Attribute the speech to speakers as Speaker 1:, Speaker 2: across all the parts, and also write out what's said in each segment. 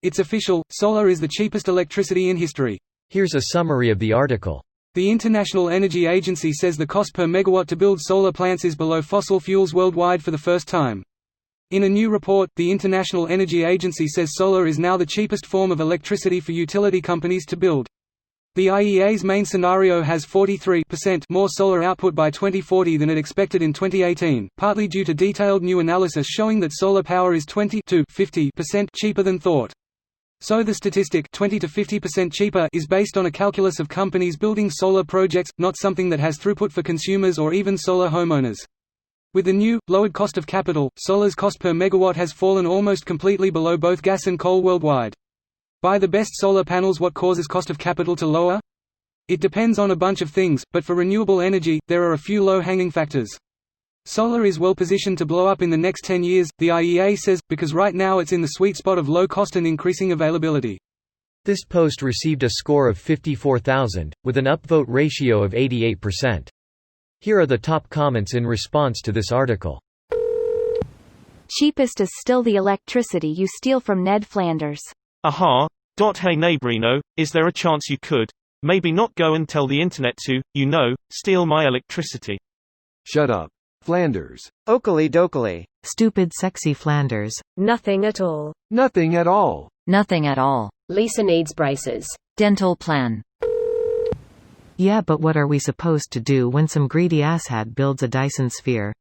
Speaker 1: It's official, solar is the cheapest electricity in history.
Speaker 2: Here's a summary of the article.
Speaker 1: The International Energy Agency says the cost per megawatt to build solar plants is below fossil fuels worldwide for the first time. In a new report, the International Energy Agency says solar is now the cheapest form of electricity for utility companies to build. The IEA's main scenario has 43% more solar output by 2040 than it expected in 2018, partly due to detailed new analysis showing that solar power is 20 to 50% cheaper than thought. So the statistic 20 to 50% cheaper is based on a calculus of companies building solar projects, not something that has throughput for consumers or even solar homeowners. With the new, lowered cost of capital, solar's cost per megawatt has fallen almost completely below both gas and coal worldwide. Buy the best solar panels. What causes cost of capital to lower? It depends on a bunch of things, but for renewable energy, there are a few low-hanging factors. Solar is well positioned to blow up in the next 10 years, the IEA says, because right now it's in the sweet spot of low cost and increasing availability.
Speaker 2: This post received a score of 54,000, with an upvote ratio of 88%. Here are the top comments in response to this article.
Speaker 3: Cheapest is still the electricity you steal from Ned Flanders.
Speaker 4: Aha. Hey neighborino, is there a chance you could, maybe not go and tell the internet to, steal my electricity?
Speaker 5: Shut up, Flanders.
Speaker 6: Oakley dokley.
Speaker 7: Stupid sexy Flanders.
Speaker 8: Nothing at all.
Speaker 5: Nothing at all.
Speaker 7: Nothing at all.
Speaker 8: Lisa needs braces.
Speaker 7: Dental plan. Yeah, but what are we supposed to do when some greedy asshat builds a Dyson sphere?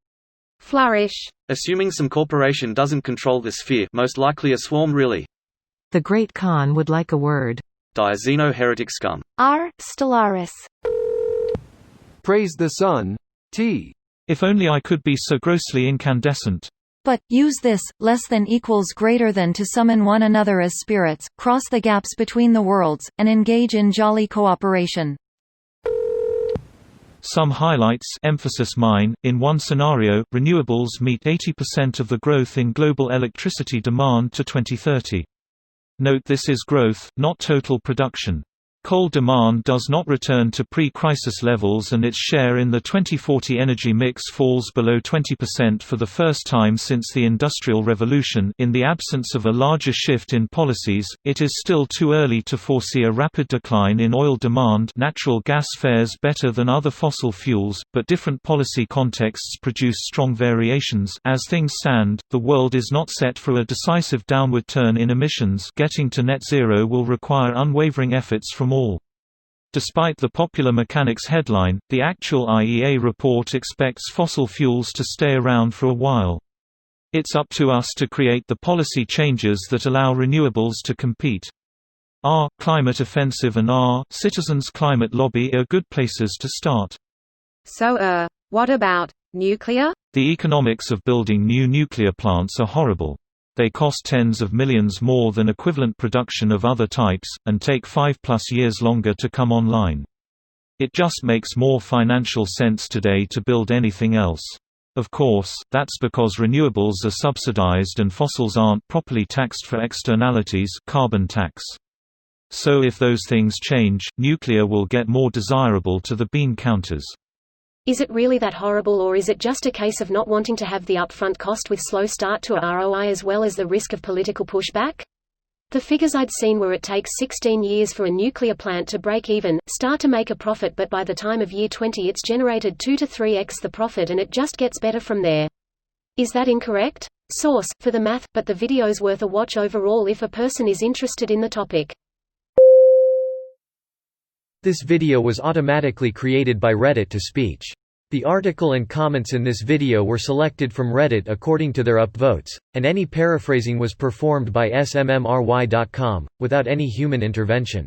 Speaker 8: Flourish.
Speaker 9: Assuming some corporation doesn't control the sphere, most likely a swarm really.
Speaker 7: The Great Khan would like a word.
Speaker 9: Diazeno heretic scum.
Speaker 3: R. Stellaris.
Speaker 5: Praise the sun. T.
Speaker 4: If only I could be so grossly incandescent.
Speaker 10: But, use this, less than equals greater than to summon one another as spirits, cross the gaps between the worlds, and engage in jolly cooperation.
Speaker 4: Some highlights emphasis mine. In one scenario, renewables meet 80% of the growth in global electricity demand to 2030. Note this is growth, not total production. Coal demand does not return to pre-crisis levels and its share in the 2040 energy mix falls below 20% for the first time since the Industrial Revolution. In the absence of a larger shift in policies, it is still too early to foresee a rapid decline in oil demand. Natural gas fares better than other fossil fuels, but different policy contexts produce strong variations. As things stand, the world is not set for a decisive downward turn in emissions. Getting to net zero will require unwavering efforts from all. Despite the popular mechanics headline, the actual IEA report expects fossil fuels to stay around for a while. It's up to us to create the policy changes that allow renewables to compete. R. Climate offensive and R. Citizens' climate lobby are good places to start.
Speaker 8: So, what about nuclear?
Speaker 4: The economics of building new nuclear plants are horrible. They cost tens of millions more than equivalent production of other types, and take 5+ years longer to come online. It just makes more financial sense today to build anything else. Of course, that's because renewables are subsidized and fossils aren't properly taxed for externalities, carbon tax. So if those things change, nuclear will get more desirable to the bean counters.
Speaker 8: Is it really that horrible, or is it just a case of not wanting to have the upfront cost with slow start to a ROI as well as the risk of political pushback? The figures I'd seen were it takes 16 years for a nuclear plant to break even, start to make a profit, but by the time of year 20 it's generated 2 to 3x the profit and it just gets better from there. Is that incorrect? Source, for the math, but the video's worth a watch overall if a person is interested in the topic.
Speaker 2: This video was automatically created by Reddit to speech. The article and comments in this video were selected from Reddit according to their upvotes, and any paraphrasing was performed by smmry.com, without any human intervention.